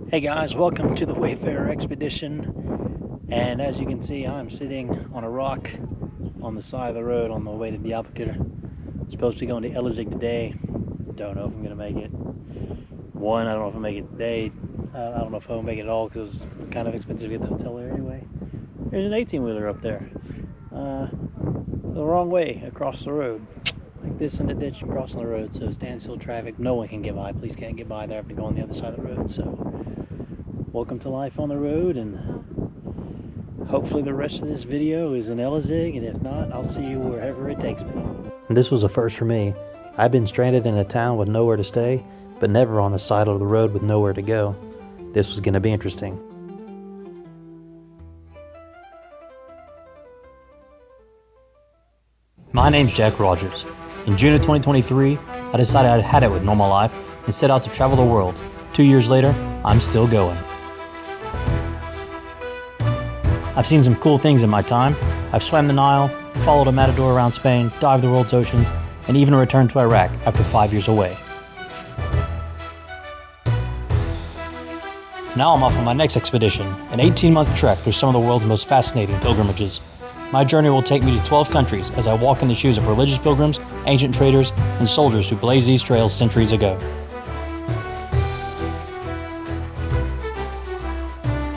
Hey guys, welcome to the Wayfarer Expedition. And as you can see, I'm sitting on a rock on the side of the road on the way to Diyarbakir. Supposed to be going to Elazığ today. Don't know if I'm gonna make it. I don't know if I'll make it today. I don't know if I'll make it at all because it was kind of expensive to get the hotel there anyway. There's an 18-wheeler up there. The wrong way across the road. Like this in the ditch and crossing the road, so standstill traffic. No one can get by. Police can't get by. They have to go on the other side of the road. So welcome to life on the road, and hopefully the rest of this video is in Elazığ, and if not, I'll see you wherever it takes me. This was a first for me. I've been stranded in a town with nowhere to stay, but never on the side of the road with nowhere to go. This was going to be interesting. My name's Jack Rogers. In June of 2023, I decided I'd had it with normal life and set out to travel the world. 2 years later, I'm still going. I've seen some cool things in my time. I've swam the Nile, followed a matador around Spain, dived the world's oceans, and even returned to Iraq after 5 years away. Now I'm off on my next expedition, an 18-month trek through some of the world's most fascinating pilgrimages. My journey will take me to 12 countries as I walk in the shoes of religious pilgrims, ancient traders, and soldiers who blazed these trails centuries ago.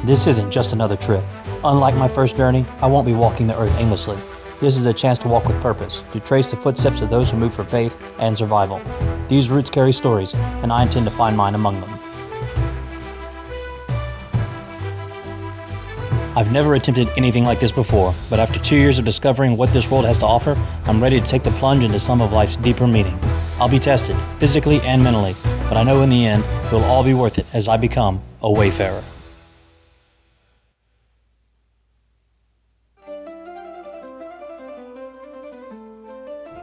This isn't just another trip. Unlike my first journey, I won't be walking the earth aimlessly. This is a chance to walk with purpose, to trace the footsteps of those who move for faith and survival. These routes carry stories, and I intend to find mine among them. I've never attempted anything like this before, but after 2 years of discovering what this world has to offer, I'm ready to take the plunge into some of life's deeper meaning. I'll be tested, physically and mentally, but I know in the end, it will all be worth it as I become a wayfarer.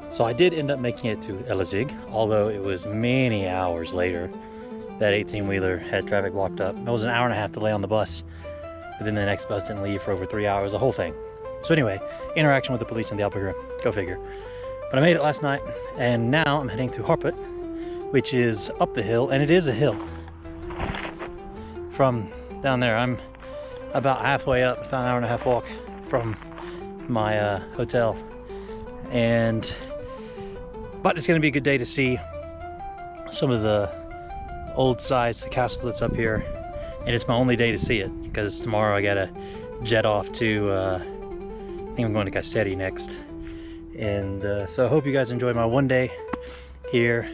So I did end up making it to Elazığ, although it was many hours later. That 18-wheeler had traffic blocked up. It was an hour and a half delay on the bus. But then the next bus didn't leave for over 3 hours, the whole thing. So anyway, interaction with the police in Diyarbakir, go figure. But I made it last night, and now I'm heading to Harput, which is up the hill, and it is a hill. From down there, I'm about halfway up, about an hour and a half walk from my hotel. But it's gonna be a good day to see some of the old sites, the castle that's up here. And it's my only day to see it, because tomorrow I gotta jet off to, I think I'm going to Kayseri next. And so I hope you guys enjoy my one day here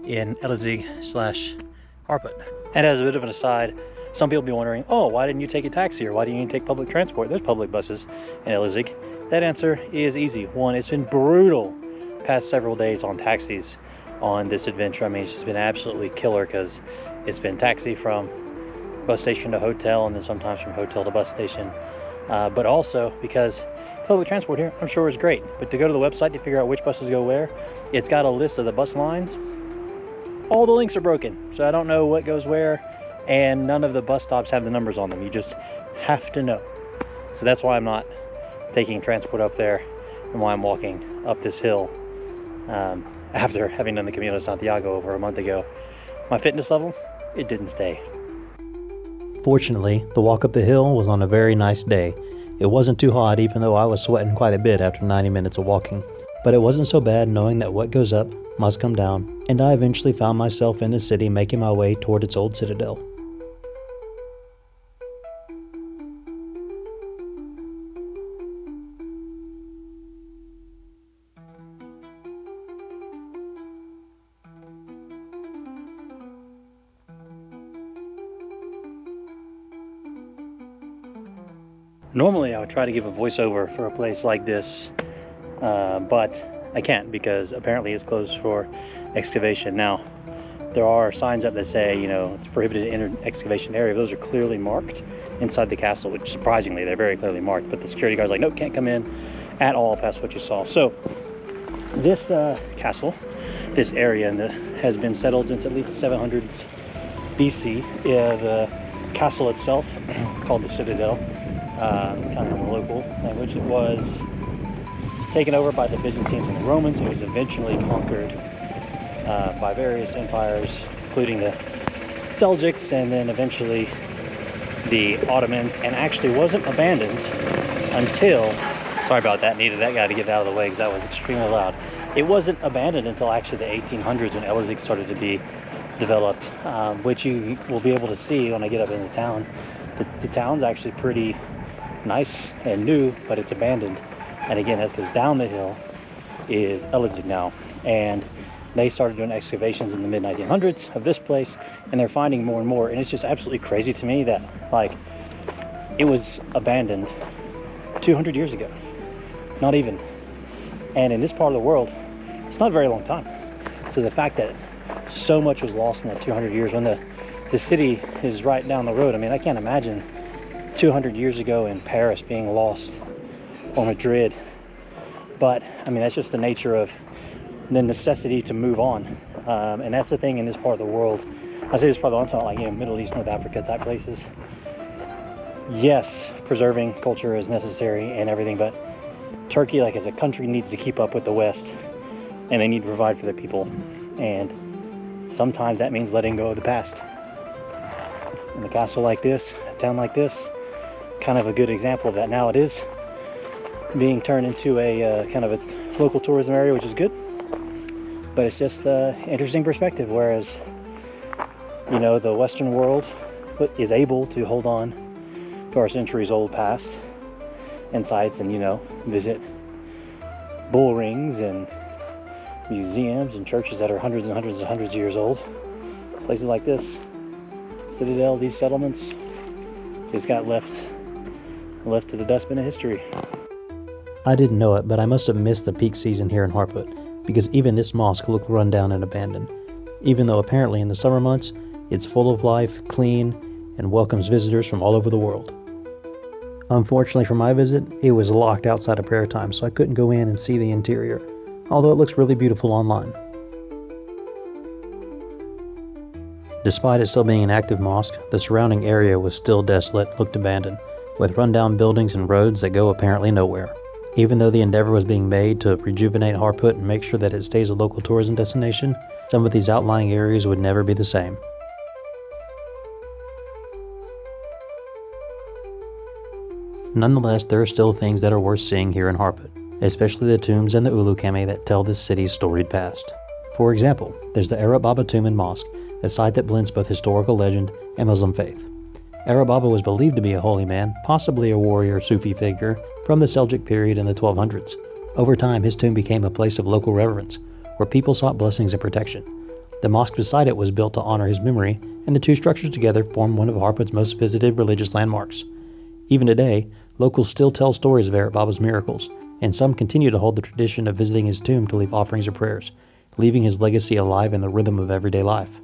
in Elazığ/Harput. And as a bit of an aside, some people be wondering, oh, why didn't you take a taxi, or why didn't you take public transport? There's public buses in Elazığ. That answer is easy. One, it's been brutal past several days on taxis on this adventure. I mean, it's just been absolutely killer, because it's been taxi from bus station to hotel, and then sometimes from hotel to bus station. But also because public transport here, I'm sure, is great. But to go to the website to figure out which buses go where, it's got a list of the bus lines. All the links are broken, so I don't know what goes where, and none of the bus stops have the numbers on them. You just have to know. So that's why I'm not taking transport up there, and why I'm walking up this hill after having done the Camino de Santiago over a month ago. My fitness level, it didn't stay. Fortunately, the walk up the hill was on a very nice day. It wasn't too hot, even though I was sweating quite a bit after 90 minutes of walking. But it wasn't so bad knowing that what goes up must come down, and I eventually found myself in the city making my way toward its old citadel. Normally I would try to give a voiceover for a place like this, but I can't, because apparently it's closed for excavation. Now, there are signs up that say, you know, it's prohibited to enter excavation area. Those are clearly marked inside the castle, which surprisingly, they're very clearly marked, but the security guard's like, nope, can't come in at all past what you saw. So this castle, this area, has been settled since at least the 700s BC. The castle itself, called the Citadel, kind of in the local language, it was taken over by the Byzantines and the Romans. It was eventually conquered by various empires, including the Seljuks and then eventually the Ottomans, and actually wasn't abandoned until, sorry about that, needed that guy to get out of the way because that was extremely loud. It wasn't abandoned until actually the 1800s when Elazığ started to be developed, which you will be able to see when I get up in the town. The town's actually pretty nice and new, but it's abandoned. And again, that's because down the hill is Elazığ now. And they started doing excavations in the mid-1900s of this place, and they're finding more and more. And it's just absolutely crazy to me that, like, it was abandoned 200 years ago. Not even. And in this part of the world, it's not a very long time. So the fact that so much was lost in that 200 years when the city is right down the road. I mean, I can't imagine 200 years ago in Paris being lost, or Madrid. But I mean, that's just the nature of the necessity to move on. And that's the thing in this part of the world. I say this part of the world, I'm talking like, you know, Middle East, North Africa type places. Yes, preserving culture is necessary and everything, but Turkey, like as a country, needs to keep up with the West, and they need to provide for their people. And sometimes that means letting go of the past. And a castle like this, a town like this, kind of a good example of that. Now it is being turned into a kind of a local tourism area, which is good, but it's just an interesting perspective. Whereas, you know, the Western world is able to hold on to our centuries old past and sites, and, you know, visit bull rings and museums and churches that are hundreds and hundreds and hundreds of years old. Places like this, Citadel, these settlements just got left to the dustbin of history. I didn't know it, but I must have missed the peak season here in Harput, because even this mosque looked run down and abandoned, even though apparently in the summer months it's full of life, clean, and welcomes visitors from all over the world. Unfortunately for my visit, it was locked outside of prayer time, so I couldn't go in and see the interior, although it looks really beautiful online. Despite it still being an active mosque, the surrounding area was still desolate, looked abandoned, with rundown buildings and roads that go apparently nowhere. Even though the endeavor was being made to rejuvenate Harput and make sure that it stays a local tourism destination, some of these outlying areas would never be the same. Nonetheless, there are still things that are worth seeing here in Harput, especially the tombs and the Ulu Cami that tell this city's storied past. For example, there's the Arab Baba tomb and mosque, a site that blends both historical legend and Muslim faith. Arab Baba was believed to be a holy man, possibly a warrior Sufi figure, from the Seljuk period in the 1200s. Over time, his tomb became a place of local reverence, where people sought blessings and protection. The mosque beside it was built to honor his memory, and the two structures together form one of Harput's most visited religious landmarks. Even today, locals still tell stories of Arab Baba's miracles, and some continue to hold the tradition of visiting his tomb to leave offerings or prayers, leaving his legacy alive in the rhythm of everyday life.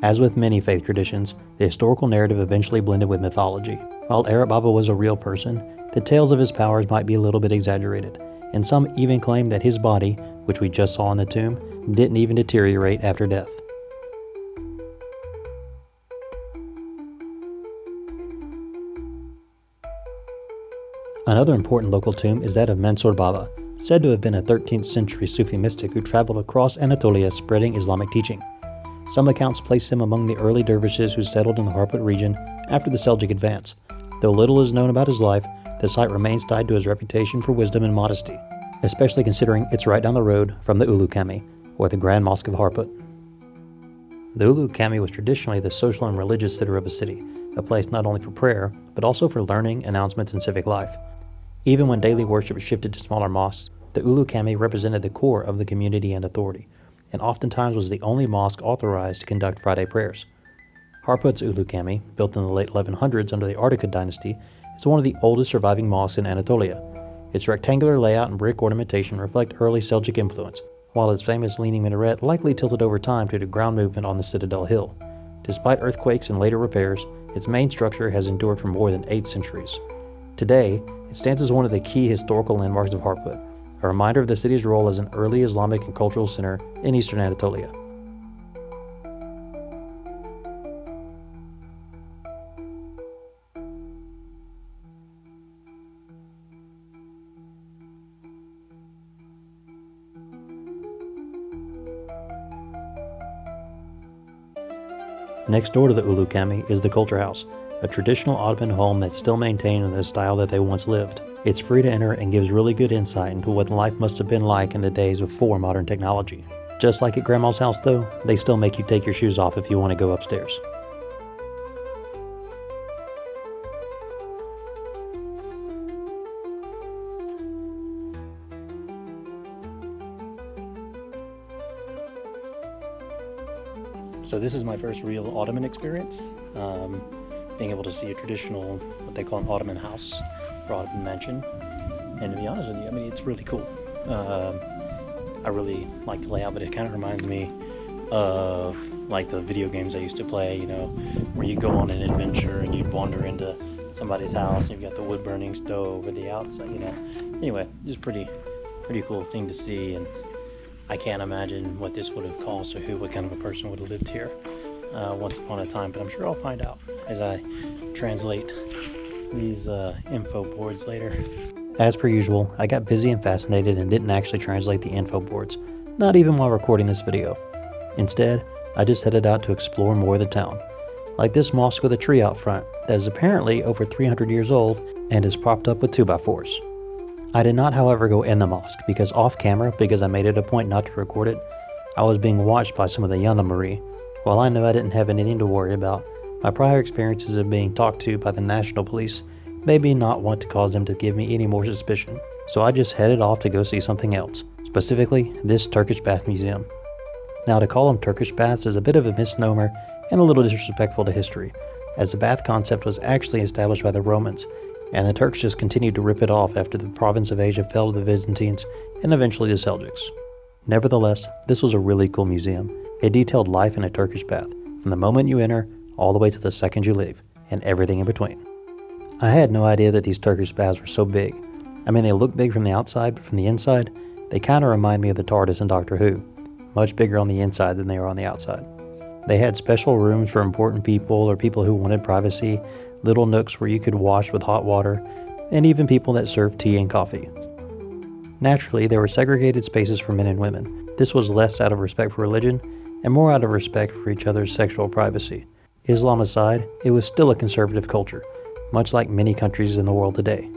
As with many faith traditions, the historical narrative eventually blended with mythology. While Arab Baba was a real person, the tales of his powers might be a little bit exaggerated, and some even claim that his body, which we just saw in the tomb, didn't even deteriorate after death. Another important local tomb is that of Mansur Baba, said to have been a 13th century Sufi mystic who traveled across Anatolia spreading Islamic teaching. Some accounts place him among the early dervishes who settled in the Harput region after the Seljuk advance. Though little is known about his life, the site remains tied to his reputation for wisdom and modesty, especially considering it's right down the road from the Ulu Cami, or the Grand Mosque of Harput. The Ulu Cami was traditionally the social and religious center of a city, a place not only for prayer, but also for learning, announcements, and civic life. Even when daily worship shifted to smaller mosques, the Ulu Cami represented the core of the community and authority, and oftentimes was the only mosque authorized to conduct Friday prayers. Harput's Ulu Cami, built in the late 1100s under the Artukid dynasty, is one of the oldest surviving mosques in Anatolia. Its rectangular layout and brick ornamentation reflect early Seljuk influence, while its famous leaning minaret likely tilted over time due to ground movement on the Citadel Hill. Despite earthquakes and later repairs, its main structure has endured for more than 8 centuries. Today, it stands as one of the key historical landmarks of Harput, a reminder of the city's role as an early Islamic and cultural center in eastern Anatolia. Next door to the Ulu Cami is the Culture House, a traditional Ottoman home that's still maintained in the style that they once lived. It's free to enter and gives really good insight into what life must have been like in the days before modern technology. Just like at Grandma's house though, they still make you take your shoes off if you want to go upstairs. So this is my first real Ottoman experience, being able to see a traditional, what they call an Ottoman house, or Ottoman mansion. And to be honest with you, I mean, it's really cool. I really like the layout, but it kind of reminds me of like the video games I used to play, you know, where you go on an adventure and you'd wander into somebody's house and you've got the wood burning stove or the outside, you know. Anyway, just pretty cool thing to see, and I can't imagine what this would have cost or what kind of a person would have lived here once upon a time, but I'm sure I'll find out as I translate these info boards later. As per usual, I got busy and fascinated and didn't actually translate the info boards, not even while recording this video. Instead, I just headed out to explore more of the town, like this mosque with a tree out front that is apparently over 300 years old and is propped up with 2x4s. I did not, however, go in the mosque because off camera, because I made it a point not to record it, I was being watched by some of the gendarmerie. While I knew I didn't have anything to worry about, my prior experiences of being talked to by the national police made me not want to cause them to give me any more suspicion, so I just headed off to go see something else, specifically this Turkish bath museum. Now, to call them Turkish baths is a bit of a misnomer and a little disrespectful to history, as the bath concept was actually established by the Romans, and the Turks just continued to rip it off after the province of Asia fell to the Byzantines and eventually the Seljuks. Nevertheless, this was a really cool museum. It detailed life in a Turkish bath, from the moment you enter all the way to the second you leave, and everything in between. I had no idea that these Turkish baths were so big. I mean, they look big from the outside, but from the inside, they kind of remind me of the TARDIS in Doctor Who. Much bigger on the inside than they are on the outside. They had special rooms for important people or people who wanted privacy, little nooks where you could wash with hot water, and even people that served tea and coffee. Naturally, there were segregated spaces for men and women. This was less out of respect for religion, and more out of respect for each other's sexual privacy. Islam aside, it was still a conservative culture, much like many countries in the world today.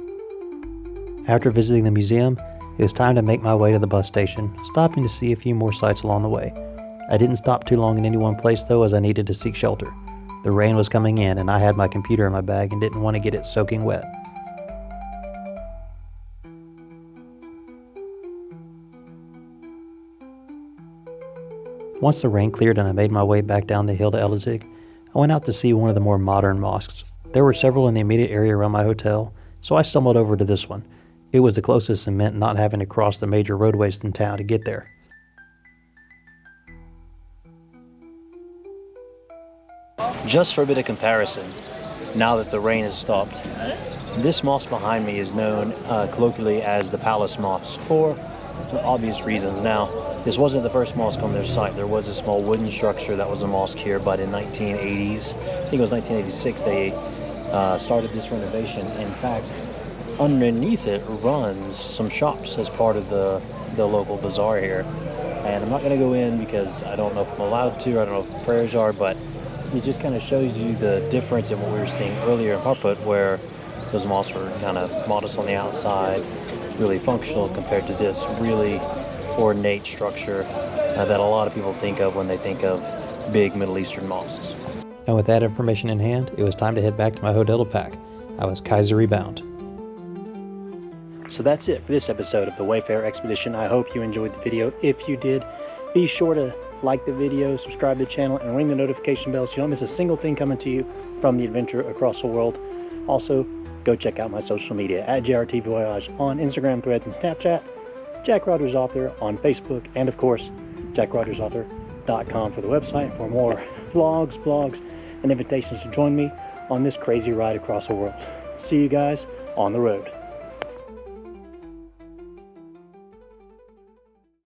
After visiting the museum, it was time to make my way to the bus station, stopping to see a few more sights along the way. I didn't stop too long in any one place though, as I needed to seek shelter. The rain was coming in and I had my computer in my bag and didn't want to get it soaking wet. Once the rain cleared and I made my way back down the hill to Elazığ, I went out to see one of the more modern mosques. There were several in the immediate area around my hotel, so I stumbled over to this one. It was the closest and meant not having to cross the major roadways in town to get there. Just for a bit of comparison, now that the rain has stopped, this mosque behind me is known colloquially as the Palace Mosque for some obvious reasons. Now, this wasn't the first mosque on their site. There was a small wooden structure that was a mosque here, but in 1980s, I think it was 1986, they started this renovation. In fact, underneath it runs some shops as part of the local bazaar here. And I'm not going to go in because I don't know if I'm allowed to, I don't know if the prayers are, but it just kind of shows you the difference in what we were seeing earlier in Harput, where those mosques were kind of modest on the outside, really functional, compared to this really ornate structure that a lot of people think of when they think of big Middle Eastern mosques. And with that information in hand, it was time to head back to my hotel to pack. I was Kayseri bound. So that's it for this episode of the Wayfarer Expedition. I hope you enjoyed the video. If you did, be sure to like the video, subscribe to the channel, and ring the notification bell so you don't miss a single thing coming to you from the adventure across the world. Also, go check out my social media at JRT Voyage on Instagram, Threads, and Snapchat, Jack Rogers Author on Facebook, and of course, jackrogersauthor.com for the website for more vlogs, blogs, and invitations to join me on this crazy ride across the world. See you guys on the road.